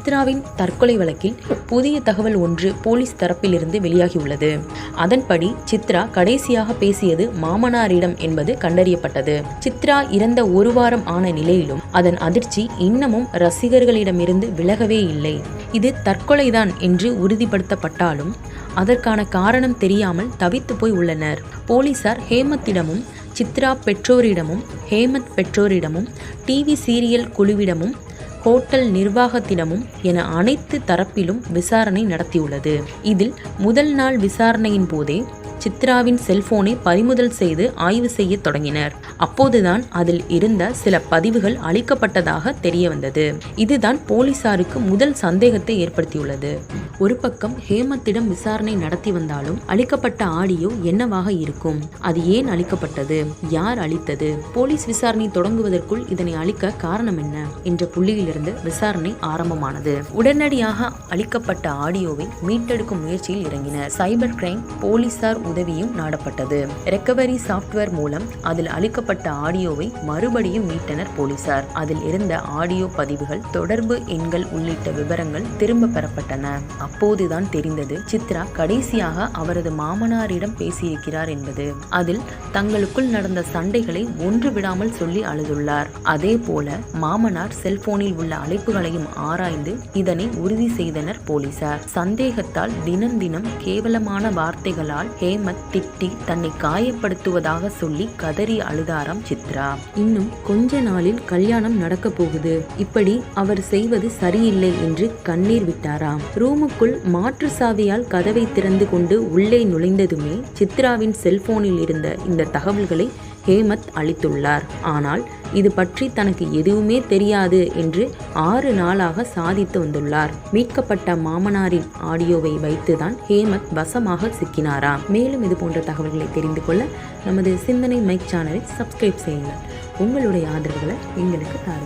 சித்ராவின் தற்கொலை வழக்கில் புதிய தகவல் ஒன்று போலீஸ் தரப்பிலிருந்து வெளியாகியுள்ளது. அதன்படி சித்ரா கடைசியாக பேசியது மாமனாரிடம் என்பது கண்டறியப்பட்டது. சித்ரா இறந்த ஒரு வாரம் ஆன நிலையிலும் அதன் அதிர்ச்சி இன்னமும் ரசிகர்களிடமிருந்து விலகவே இல்லை. இது தற்கொலைதான் என்று உறுதிப்படுத்தப்பட்டாலும் அதற்கான காரணம் தெரியாமல் தவித்து போய் உள்ளனர். போலீசார் ஹேமத்திடமும் சித்ரா பெற்றோரிடமும் ஹேமத் பெற்றோரிடமும் டிவி சீரியல் குழுவிடமும் ஹோட்டல் நிர்வாகத்திடமும் என அனைத்து தரப்பிலும் விசாரணை நடத்தியுள்ளது. இதில் முதல் நாள் விசாரணையின் போதே சித்ராவின் செல்போனை பறிமுதல் செய்து ஆய்வு செய்ய தொடங்கினர். அப்போதுதான் அதில் இருந்த சில பதிவுகள் அளிக்கப்பட்டதாக தெரிய வந்தது. இதுதான் போலீசாருக்கு முதல் சந்தேகத்தை ஏற்படுத்தியுள்ளது. ஒரு பக்கம் ஹேமத்திடம் விசாரணை நடத்தி வந்தாலும் அளிக்கப்பட்ட ஆடியோ என்னவாக இருக்கும், அது ஏன் அளிக்கப்பட்டது, யார் அளித்தது, போலீஸ் விசாரணை தொடங்குவதற்குள் இதனை அளிக்க காரணம் என்ன என்ற புள்ளியிலிருந்து விசாரணை ஆரம்பமானது. உடனடியாக அளிக்கப்பட்ட ஆடியோவை மீட்டெடுக்கும் முயற்சியில் இறங்கினர். சைபர் கிரைம் போலீசார் உதவியும் நாடப்பட்டது. ரெக்கவரி சாப்ட்வேர் மூலம் அதில் அளிக்கப்பட்ட ஆடியோவை மறுபடியும் மீட்டனர் போலீசார். அதில் இருந்த ஆடியோ பதிவுகள், தொடர்பு எண்கள் உள்ளிட்ட விவரங்கள் திரும்ப பெறப்பட்டன. அப்போதுதான் தெரிந்தது சித்ரா கடைசியாக அவரது மாமனாரிடம் பேசியிருக்கிறார் என்பது. அதில் தங்களுக்குள் நடந்த சண்டைகளை ஒன்று விடாமல் சொல்லி அழுதுள்ளார். அதே போல மாமனார் செல்போனில் உள்ள அழைப்புகளையும் ஆராய்ந்து இதனை உறுதி செய்தனர் போலீசார். சந்தேகத்தால் தினம் தினம் கேவலமான வார்த்தைகளால் ஹேமத் திட்டி தன்னை காயப்படுத்துவதாக சொல்லி கதறி அழுதாராம் சித்ரா. இன்னும் கொஞ்ச நாளில் கல்யாணம் நடக்க போகுது, இப்படி அவர் செய்வது சரியில்லை என்று கண்ணீர் விட்டாராம். ரூமுக்குள் மாற்று சாவியால் கதவை திறந்து கொண்டு உள்ளே நுழைந்ததுமே சித்ராவின் செல்போனில் இருந்த இந்த தகவல்களை ஹேமத் அளித்துள்ளார். ஆனால் இது பற்றி தனக்கு எதுவுமே தெரியாது என்று 6 நாளாக சாதித்து வந்துள்ளார். மீட்கப்பட்ட மாமனாரின் ஆடியோவை வைத்துதான் ஹேமத் வசமாக சிக்கினாராம். மேலும் இது போன்ற தகவல்களை தெரிந்து கொள்ள நமது சிந்தனை மைக் சேனலை சப்ஸ்கிரைப் செய்யுங்கள். உங்களுடைய ஆதரவுகளை எங்களுக்கு தாருங்கள்.